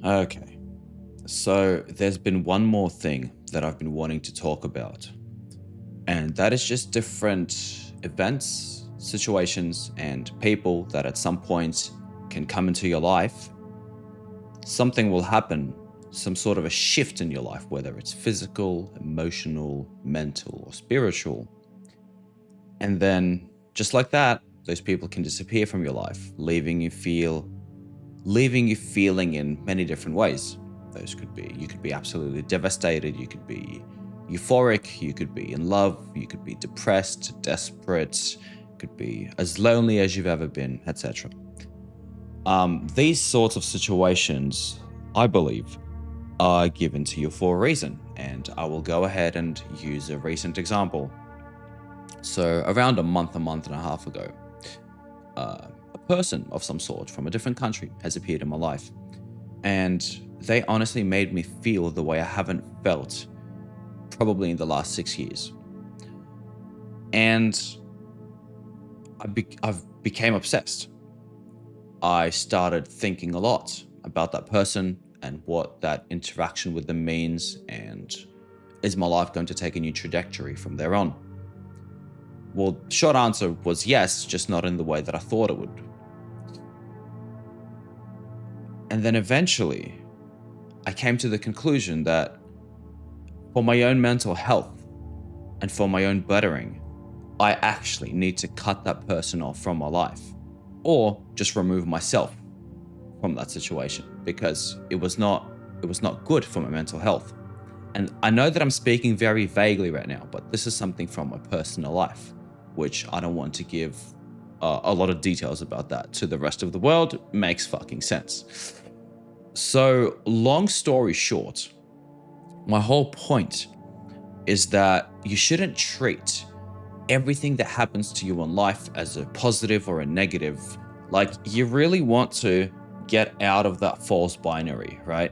Okay. So there's been one more thing that I've been wanting to talk about, and that is just different events, situations, and people that at some point can come into your life. Something will happen, some sort of a shift in your life, whether it's physical, emotional, mental, or spiritual. And then, just like that, those people can disappear from your life, leaving you feeling in many different ways. Those could be, you could be absolutely devastated, you could be euphoric, you could be in love, you could be depressed, desperate, could be as lonely as you've ever been, etc. These sorts of situations, I believe, are given to you for a reason, and I will go ahead and use a recent example. So, around a month and a half ago, a person of some sort from a different country has appeared in my life. And they honestly made me feel the way I haven't felt probably in the last 6 years. And I've became obsessed. I started thinking a lot about that person and what that interaction with them means, and is my life going to take a new trajectory from there on? Well, short answer was yes, just not in the way that I thought it would. And then eventually, I came to the conclusion that for my own mental health and for my own bettering, I actually need to cut that person off from my life or just remove myself from that situation because it was not good for my mental health. And I know that I'm speaking very vaguely right now, but this is something from my personal life, which I don't want to give a lot of details about that to the rest of the world. Makes fucking sense. So, long story short, my whole point is that you shouldn't treat everything that happens to you in life as a positive or a negative. Like, you really want to get out of that false binary, right?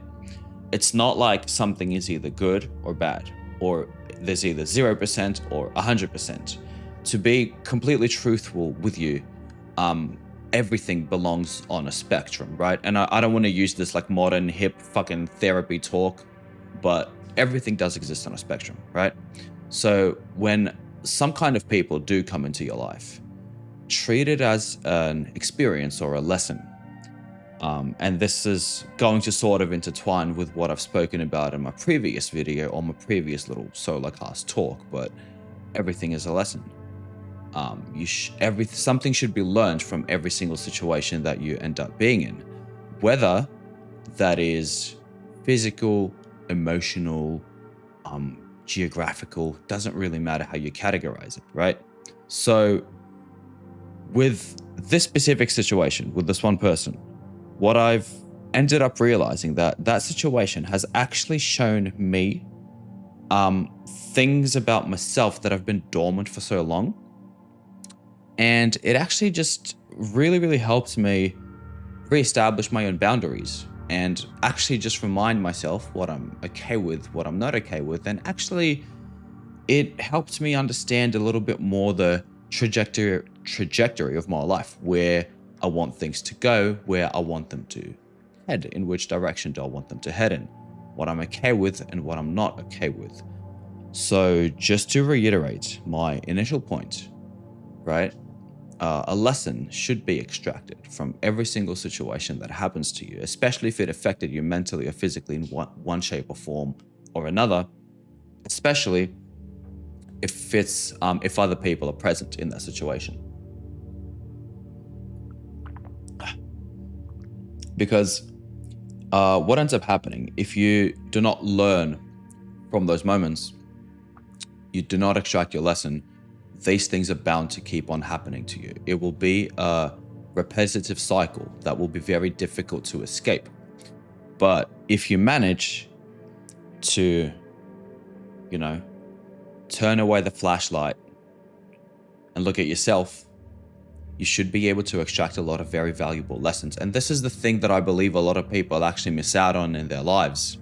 It's not like something is either good or bad, or there's either 0% or 100%. To be completely truthful with you, um, everything belongs on a spectrum, right? And I don't want to use this like modern hip fucking therapy talk, but everything does exist on a spectrum, right? So when some kind of people do come into your life, treat it as an experience or a lesson. And this is going to sort of intertwine with what I've spoken about in my previous video or my previous little solo cast talk, but everything is a lesson. Something should be learned from every single situation that you end up being in, whether that is physical, emotional, geographical, doesn't really matter how you categorize it, right? So, with this specific situation, with this one person, what I've ended up realizing that situation has actually shown me things about myself that have been dormant for so long. And it actually just really, really helped me reestablish my own boundaries and actually just remind myself what I'm okay with, what I'm not okay with. And actually, it helped me understand a little bit more the trajectory of my life, where I want things to go, where I want them to head, in which direction do I want them to head in, what I'm okay with and what I'm not okay with. So, just to reiterate my initial point, right? A lesson should be extracted from every single situation that happens to you, especially if it affected you mentally or physically in one shape or form or another, especially if other people are present in that situation. Because what ends up happening if you do not learn from those moments, you do not extract your lesson, these things are bound to keep on happening to you. It will be a repetitive cycle that will be very difficult to escape. But if you manage to, you know, turn away the flashlight and look at yourself, you should be able to extract a lot of very valuable lessons. And this is the thing that I believe a lot of people actually miss out on in their lives,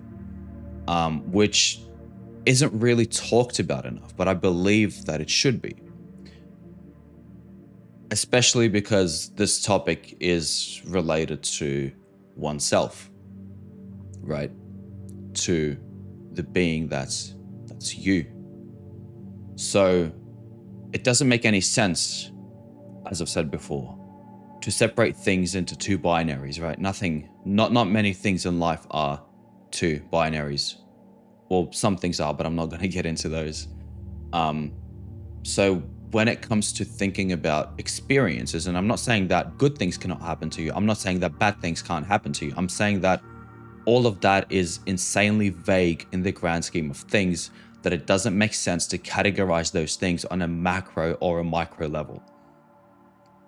which isn't really talked about enough, but I believe that it should be. Especially because this topic is related to oneself. right? To the being that's you. So it doesn't make any sense, as I've said before, to separate things into two binaries, right? Not many things in life are two binaries. Well, some things are, but I'm not going to get into those. So when it comes to thinking about experiences, and I'm not saying that good things cannot happen to you. I'm not saying that bad things can't happen to you. I'm saying that all of that is insanely vague in the grand scheme of things, that it doesn't make sense to categorize those things on a macro or a micro level.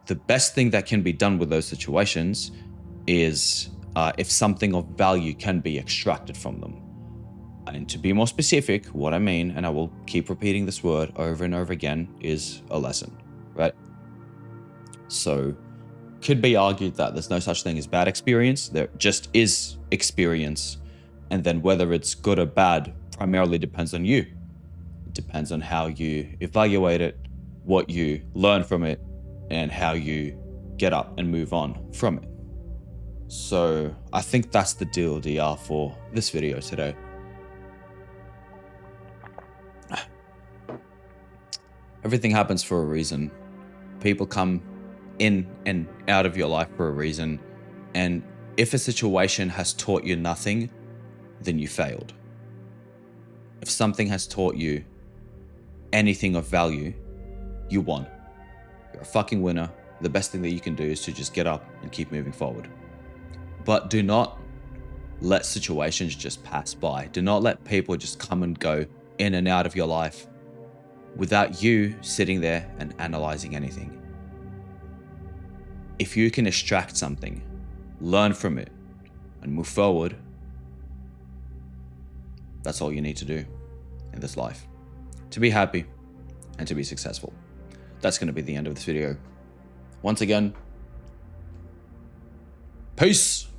The best thing that can be done with those situations is if something of value can be extracted from them. And to be more specific, what I mean, and I will keep repeating this word over and over again, is a lesson, right? So could be argued that there's no such thing as bad experience. There just is experience. And then whether it's good or bad primarily depends on you. It depends on how you evaluate it, what you learn from it, and how you get up and move on from it. So I think that's the deal DR for this video today. Everything happens for a reason. People come in and out of your life for a reason. And if a situation has taught you nothing, then you failed. If something has taught you anything of value, you won. You're a fucking winner. The best thing that you can do is to just get up and keep moving forward. But do not let situations just pass by. Do not let people just come and go in and out of your life without you sitting there and analyzing anything. If you can extract something, learn from it, and move forward, that's all you need to do in this life to be happy and to be successful. That's going to be the end of this video. Once again, peace.